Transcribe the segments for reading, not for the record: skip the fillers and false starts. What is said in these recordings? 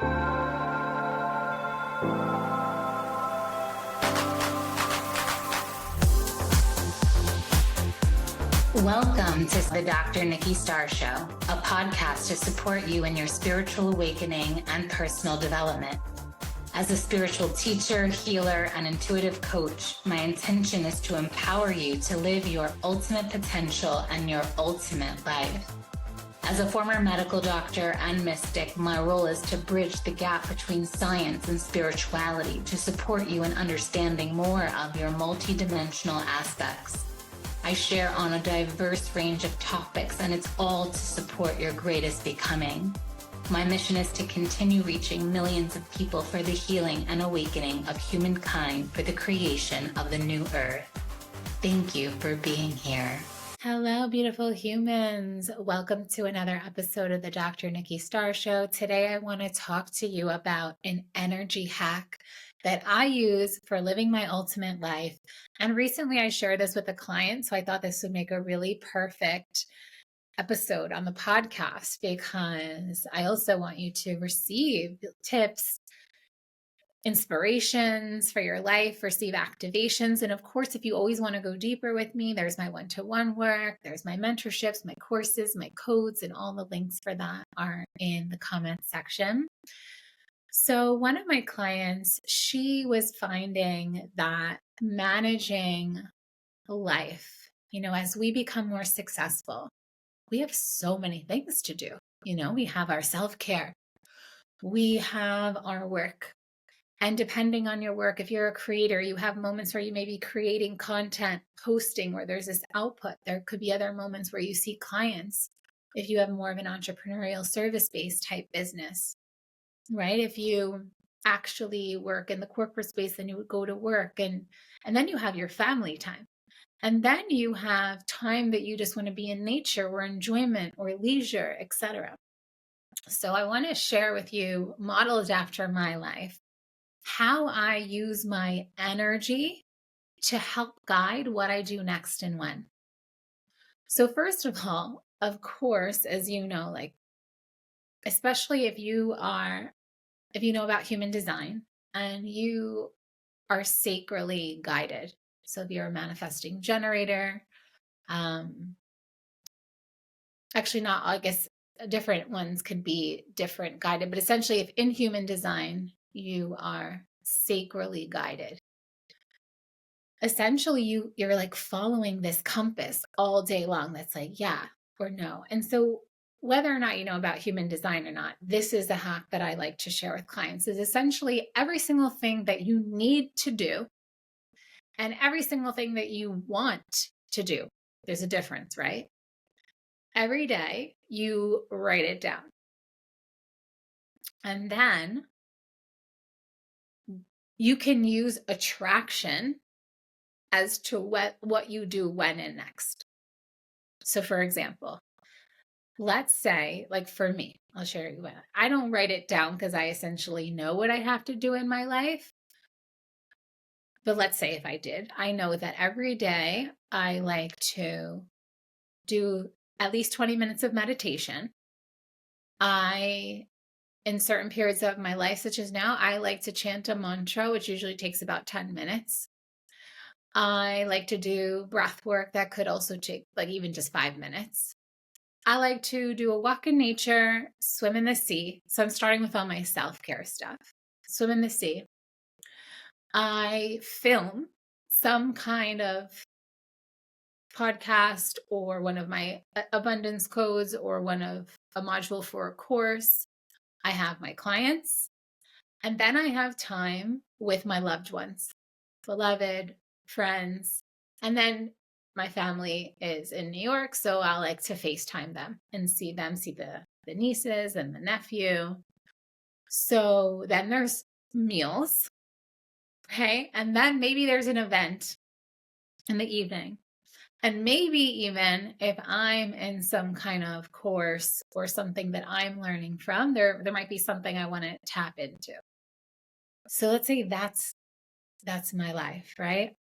Welcome to the Dr. Nikki Starr Show, a podcast to support you in your spiritual awakening and personal development. As a spiritual teacher, healer, and intuitive coach, my intention is to empower you to live your ultimate potential and your ultimate life. As a former medical doctor and mystic, my role is to bridge the gap between science and spirituality to support you in understanding more of your multidimensional aspects. I share on a diverse range of topics, and it's all to support your greatest becoming. My mission is to continue reaching millions of people for the healing and awakening of humankind for the creation of the new earth. Thank you for being here. Hello, beautiful humans. Welcome to another episode of the Dr. Nikki Starr Show. Today, I want to talk to you about an energy hack that I use for living my ultimate life. And recently I shared this with a client, so I thought this would make a really perfect episode on the podcast because I also want you to receive tips, inspirations for your life, receive activations. And of course, if you always want to go deeper with me, there's my one-to-one work, there's my mentorships, my courses, my codes, and all the links for that are in the comment section. So one of my clients, she was finding that managing life, as we become more successful, we have so many things to do. We have our self-care, we have our work. And depending on your work, if you're a creator, you have moments where you may be creating content, posting, where there's this output. There could be other moments where you see clients if you have more of an entrepreneurial service-based type business. Right? If you actually work in the corporate space, then you would go to work and then you have your family time. And then you have time that you just want to be in nature or enjoyment or leisure, etc. So I want to share with you, modeled after my life, how I use my energy to help guide what I do next and when. So first of all, of course, as you know, especially if you know about human design and you are sacrally guided. So if you're a manifesting generator, actually not, I guess different ones could be different guided, but essentially if in human design, you are sacrally guided. Essentially you're like following this compass all day long that's like, yeah or no. And so whether or not you know about human design or not, this is a hack that I like to share with clients, is essentially every single thing that you need to do and every single thing that you want to do. There's a difference, right? Every day you write it down. And then you can use attraction as to what you do when and next. So for example, let's say, like for me, I'll share you what I don't write it down because I essentially know what I have to do in my life. But let's say if I did, I know that every day I like to do at least 20 minutes of meditation. In certain periods of my life, such as now, I like to chant a mantra, which usually takes about 10 minutes. I like to do breath work that could also take even just 5 minutes. I like to do a walk in nature, swim in the sea. So I'm starting with all my self-care stuff. Swim in the sea. I film some kind of podcast or one of my abundance codes or one of a module for a course. I have my clients, and then I have time with my loved ones, beloved, friends, and then my family is in New York, so I like to FaceTime them and see the nieces and the nephew. So then there's meals, okay? And then maybe there's an event in the evening. And maybe even if I'm in some kind of course or something that I'm learning from, there might be something I want to tap into. So let's say that's my life, right?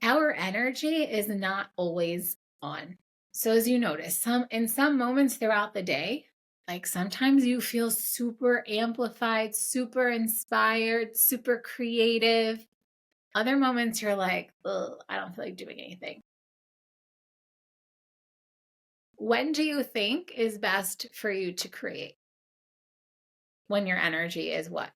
Our energy is not always on. So as you notice, in some moments throughout the day, Like sometimes you feel super amplified, super inspired, super creative. Other moments you're like, ugh, I don't feel like doing anything. When do you think is best for you to create? When your energy is what?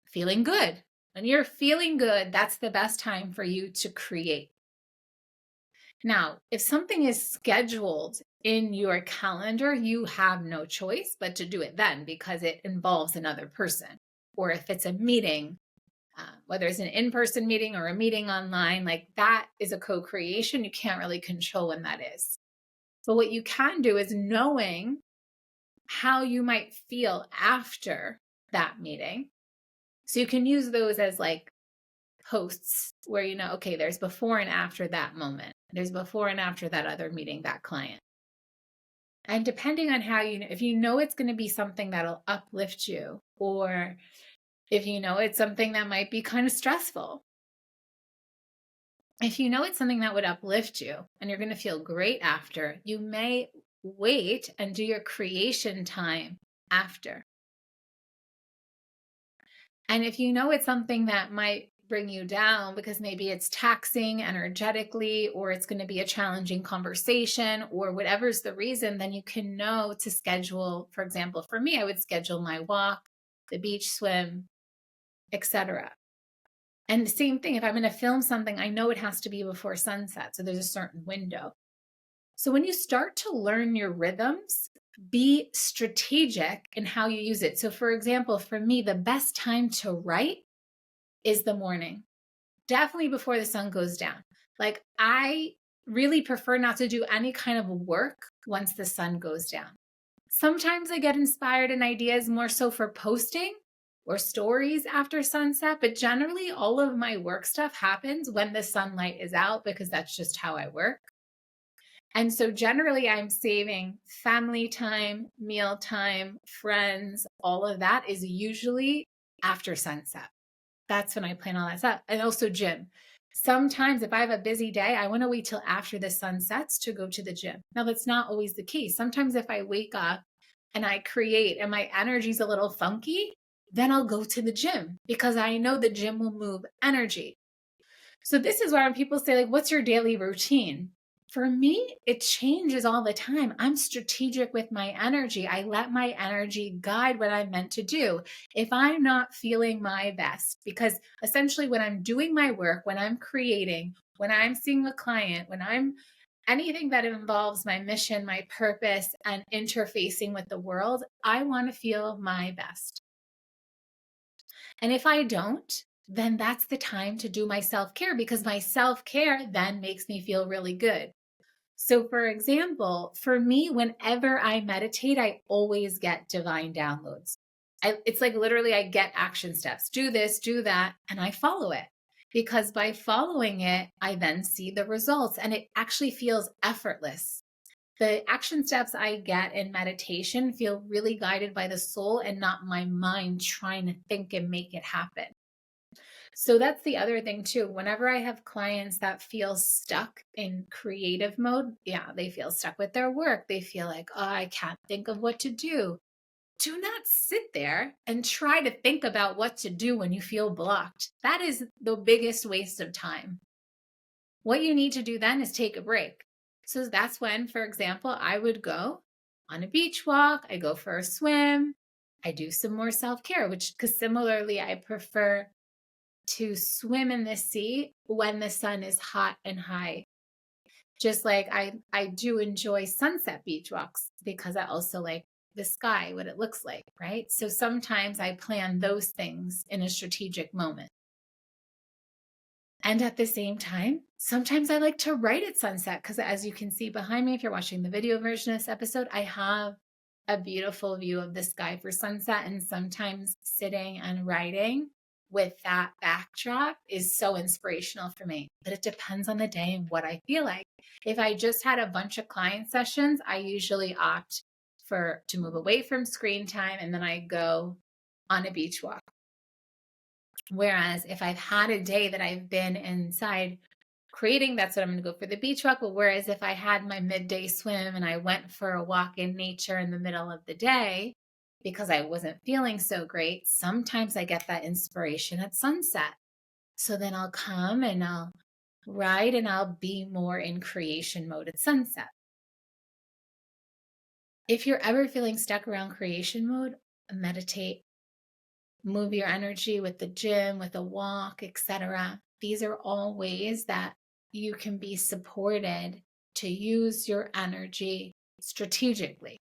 Feeling good. When you're feeling good, that's the best time for you to create. Now, if something is scheduled in your calendar, you have no choice but to do it then because it involves another person. Or if it's a meeting, whether it's an in-person meeting or a meeting online, like that is a co-creation. You can't really control when that is. But what you can do is knowing how you might feel after that meeting. So you can use those as like posts where you know, okay, there's before and after that moment. There's before and after that other meeting, that client. And depending on how if you know it's going to be something that'll uplift you, or if you know it's something that might be kind of stressful, if you know it's something that would uplift you and you're going to feel great after, you may wait and do your creation time after. And if you know it's something that might bring you down because maybe it's taxing energetically, or it's going to be a challenging conversation, or whatever's the reason, then you can know to schedule. For example, for me, I would schedule my walk, the beach swim, etc. And the same thing, if I'm going to film something, I know it has to be before sunset. So there's a certain window. So when you start to learn your rhythms, be strategic in how you use it. So for example, for me, the best time to write is the morning, definitely before the sun goes down. Like I really prefer not to do any kind of work once the sun goes down. Sometimes I get inspired and ideas more so for posting or stories after sunset, but generally all of my work stuff happens when the sunlight is out because that's just how I work. And so generally I'm saving family time, meal time, friends, all of that is usually after sunset. That's when I plan all that stuff. And also gym. Sometimes if I have a busy day, I want to wait till after the sun sets to go to the gym. Now that's not always the case. Sometimes if I wake up and I create and my energy's a little funky, then I'll go to the gym because I know the gym will move energy. So this is why when people say like, what's your daily routine? For me, it changes all the time. I'm strategic with my energy. I let my energy guide what I'm meant to do. If I'm not feeling my best, because essentially when I'm doing my work, when I'm creating, when I'm seeing a client, when I'm anything that involves my mission, my purpose, and interfacing with the world, I want to feel my best. And if I don't, then that's the time to do my self-care, because my self-care then makes me feel really good. So for example, for me, whenever I meditate, I always get divine downloads. It's like literally I get action steps, do this, do that, and I follow it. Because by following it, I then see the results and it actually feels effortless. The action steps I get in meditation feel really guided by the soul and not my mind trying to think and make it happen. So that's the other thing too. Whenever I have clients that feel stuck in creative mode, yeah, they feel stuck with their work. They feel like, oh, I can't think of what to do. Do not sit there and try to think about what to do when you feel blocked. That is the biggest waste of time. What you need to do then is take a break. So that's when, for example, I would go on a beach walk, I go for a swim, I do some more self-care, because similarly, I prefer to swim in the sea when the sun is hot and high. Just like I do enjoy sunset beach walks because I also like the sky, what it looks like, right? So sometimes I plan those things in a strategic moment. And at the same time, sometimes I like to write at sunset because as you can see behind me, if you're watching the video version of this episode, I have a beautiful view of the sky for sunset. And sometimes sitting and writing with that backdrop is so inspirational for me. But it depends on the day and what I feel like. If I just had a bunch of client sessions, I usually opt to move away from screen time and then I go on a beach walk. Whereas if I've had a day that I've been inside creating, that's what I'm going to go for the beach walk. But whereas if I had my midday swim and I went for a walk in nature in the middle of the day, because I wasn't feeling so great, sometimes I get that inspiration at sunset. So then I'll come and I'll ride and I'll be more in creation mode at sunset. If you're ever feeling stuck around creation mode, meditate, move your energy with the gym, with a walk, etc. These are all ways that you can be supported to use your energy strategically.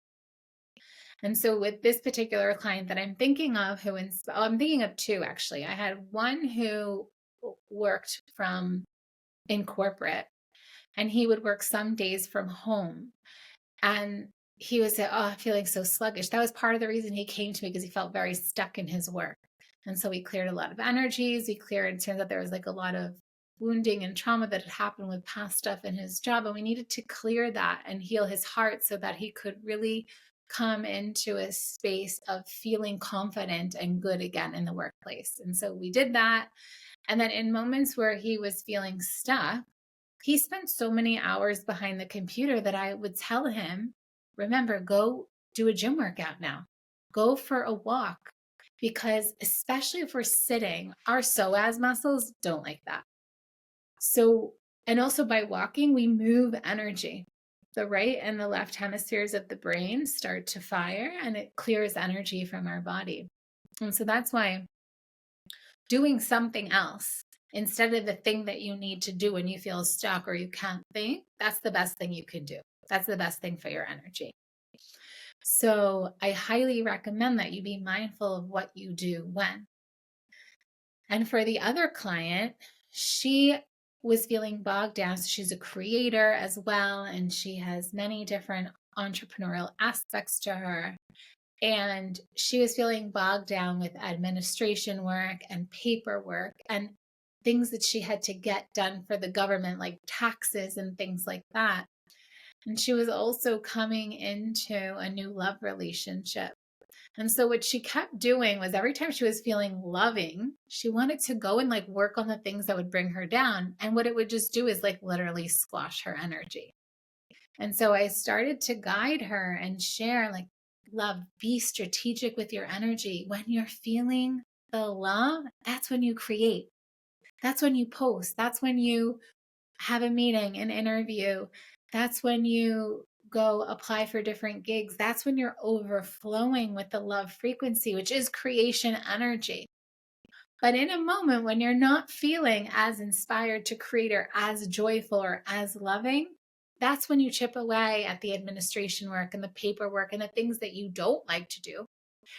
And so with this particular client that I'm thinking of, I'm thinking of two actually. I had one who worked in corporate, and he would work some days from home. And he would say, "Oh, I'm feeling so sluggish." That was part of the reason he came to me, because he felt very stuck in his work. And so we cleared a lot of energies. It turns out there was like a lot of wounding and trauma that had happened with past stuff in his job. And we needed to clear that and heal his heart so that he could really come into a space of feeling confident and good again in the workplace. And so we did that. And then in moments where he was feeling stuck, he spent so many hours behind the computer that I would tell him, remember, go do a gym workout now. Go for a walk. Because especially if we're sitting, our psoas muscles don't like that. So, and also by walking, we move energy. The right and the left hemispheres of the brain start to fire, and it clears energy from our body. And so that's why doing something else instead of the thing that you need to do when you feel stuck or you can't think, that's the best thing you can do. That's the best thing for your energy. So I highly recommend that you be mindful of what you do when. And for the other client, she was feeling bogged down. So she's a creator as well, and she has many different entrepreneurial aspects to her. And she was feeling bogged down with administration work and paperwork and things that she had to get done for the government, like taxes and things like that. And she was also coming into a new love relationship. And so what she kept doing was every time she was feeling loving, she wanted to go and like work on the things that would bring her down. And what it would just do is like literally squash her energy. And so I started to guide her and share like, love, be strategic with your energy. When you're feeling the love, that's when you create. That's when you post. That's when you have a meeting, an interview. That's when you go apply for different gigs. That's when you're overflowing with the love frequency, which is creation energy. But in a moment when you're not feeling as inspired to create or as joyful or as loving, that's when you chip away at the administration work and the paperwork and the things that you don't like to do.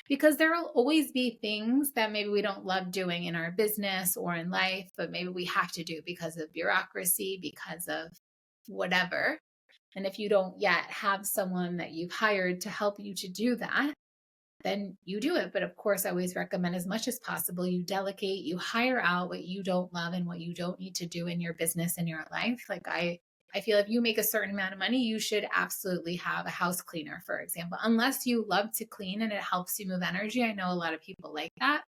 Because there will always be things that maybe we don't love doing in our business or in life, but maybe we have to do because of bureaucracy, because of whatever. And if you don't yet have someone that you've hired to help you to do that, then you do it. But of course, I always recommend as much as possible, you delegate, you hire out what you don't love and what you don't need to do in your business and your life. Like I feel if you make a certain amount of money, you should absolutely have a house cleaner, for example, unless you love to clean and it helps you move energy. I know a lot of people like that.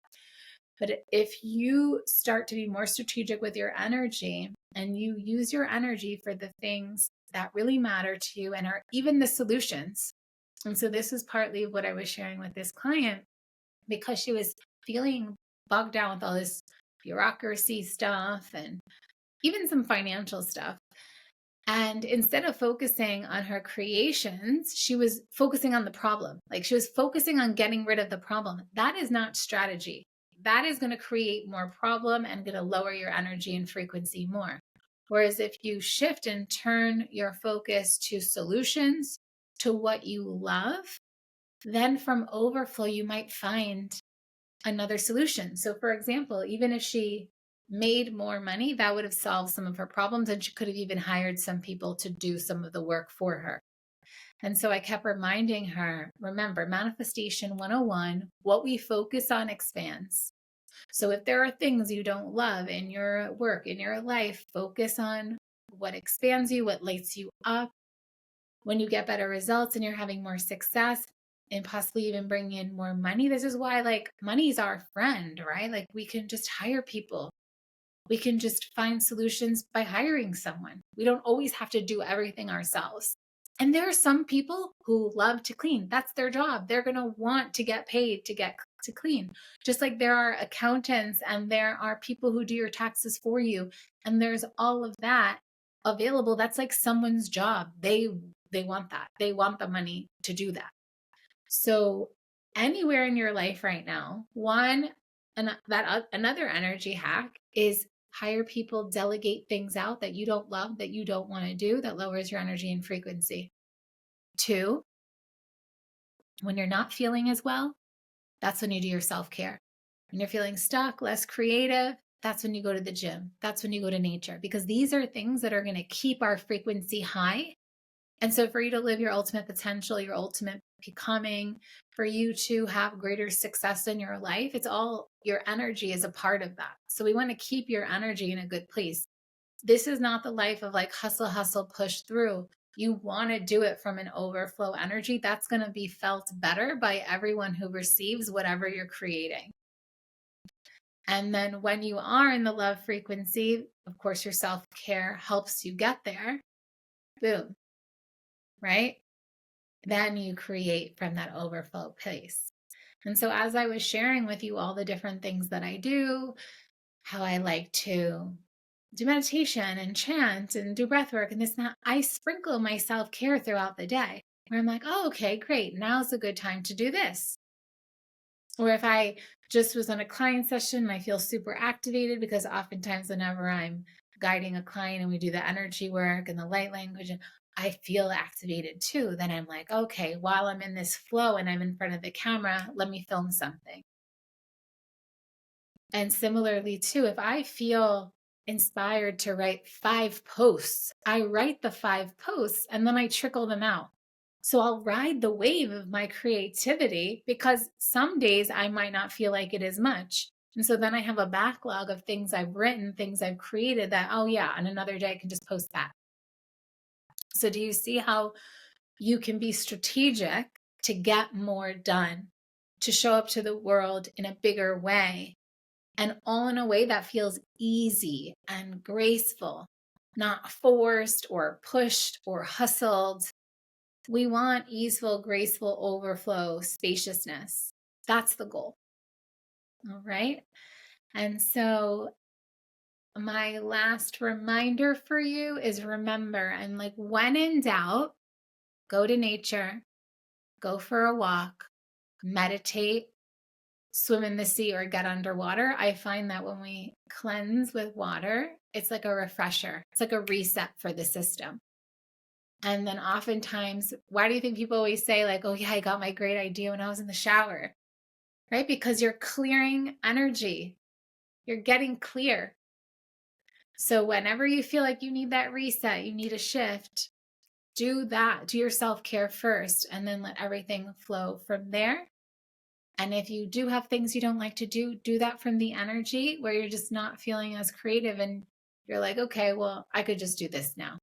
But if you start to be more strategic with your energy and you use your energy for the things that really matter to you and are even the solutions. And so this is partly what I was sharing with this client, because she was feeling bogged down with all this bureaucracy stuff and even some financial stuff. And instead of focusing on her creations, she was focusing on the problem. Like she was focusing on getting rid of the problem. That is not strategy. That is going to create more problem and going to lower your energy and frequency more. Whereas if you shift and turn your focus to solutions, to what you love, then from overflow, you might find another solution. So for example, even if she made more money, that would have solved some of her problems, and she could have even hired some people to do some of the work for her. And so I kept reminding her, remember, manifestation 101, what we focus on expands. So if there are things you don't love in your work, in your life, focus on what expands you, what lights you up. When you get better results and you're having more success and possibly even bring in more money, this is why like money is our friend, right? Like we can just hire people. We can just find solutions by hiring someone. We don't always have to do everything ourselves. And there are some people who love to clean. That's their job. They're going to want to get paid to clean. Just like there are accountants and there are people who do your taxes for you. And there's all of that available. That's like someone's job. They want that. They want the money to do that. So anywhere in your life right now, another energy hack is hire people, delegate things out that you don't love, that you don't want to do, that lowers your energy and frequency. 2, when you're not feeling as well, that's when you do your self-care. When you're feeling stuck, less creative, that's when you go to the gym. That's when you go to nature, because these are things that are going to keep our frequency high. And so for you to live your ultimate potential, your ultimate becoming, for you to have greater success in your life, it's all your energy is a part of that. So we want to keep your energy in a good place. This is not the life of like hustle, push through. You want to do it from an overflow energy. That's going to be felt better by everyone who receives whatever you're creating. And then when you are in the love frequency, of course, your self-care helps you get there. Boom. Right? Then you create from that overflow place. And so as I was sharing with you all the different things that I do, how I like to do meditation and chant and do breath work and this and that, I sprinkle my self-care throughout the day where I'm like, oh, okay, great. Now's a good time to do this. Or if I just was on a client session and I feel super activated, because oftentimes whenever I'm guiding a client and we do the energy work and the light language, and I feel activated too, then I'm like, okay, while I'm in this flow and I'm in front of the camera, let me film something. And similarly too, if I feel inspired to write 5 posts, I write the 5 posts and then I trickle them out. So I'll ride the wave of my creativity, because some days I might not feel like it as much. And so then I have a backlog of things I've written, things I've created that, oh yeah, on another day I can just post that. So do you see how you can be strategic to get more done, to show up to the world in a bigger way, and all in a way that feels easy and graceful, not forced or pushed or hustled? We want easeful, graceful overflow, spaciousness. That's the goal. All right. And so my last reminder for you is, remember, and like when in doubt, go to nature, go for a walk, meditate, swim in the sea, or get underwater. I find that when we cleanse with water, it's like a refresher. It's like a reset for the system. And then oftentimes, why do you think people always say like, oh yeah, I got my great idea when I was in the shower, right? Because you're clearing energy. You're getting clear. So whenever you feel like you need that reset, you need a shift, do that. Do your self-care first, and then let everything flow from there. And if you do have things you don't like to do, do that from the energy where you're just not feeling as creative and you're like, okay, well, I could just do this now.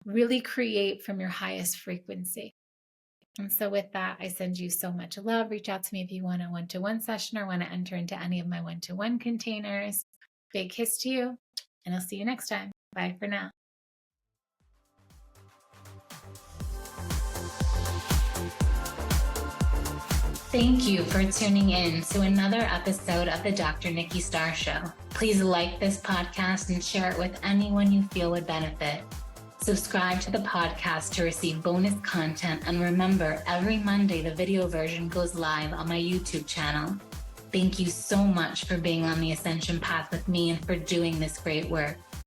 Really create from your highest frequency. And so with that, I send you so much love. Reach out to me if you want a one-to-one session or want to enter into any of my one-to-one containers. Big kiss to you, and I'll see you next time. Bye for now. Thank you for tuning in to another episode of the Dr. Nikki Starr Show. Please like this podcast and share it with anyone you feel would benefit. Subscribe to the podcast to receive bonus content, and remember, every Monday the video version goes live on my YouTube channel. Thank you so much for being on the Ascension path with me and for doing this great work.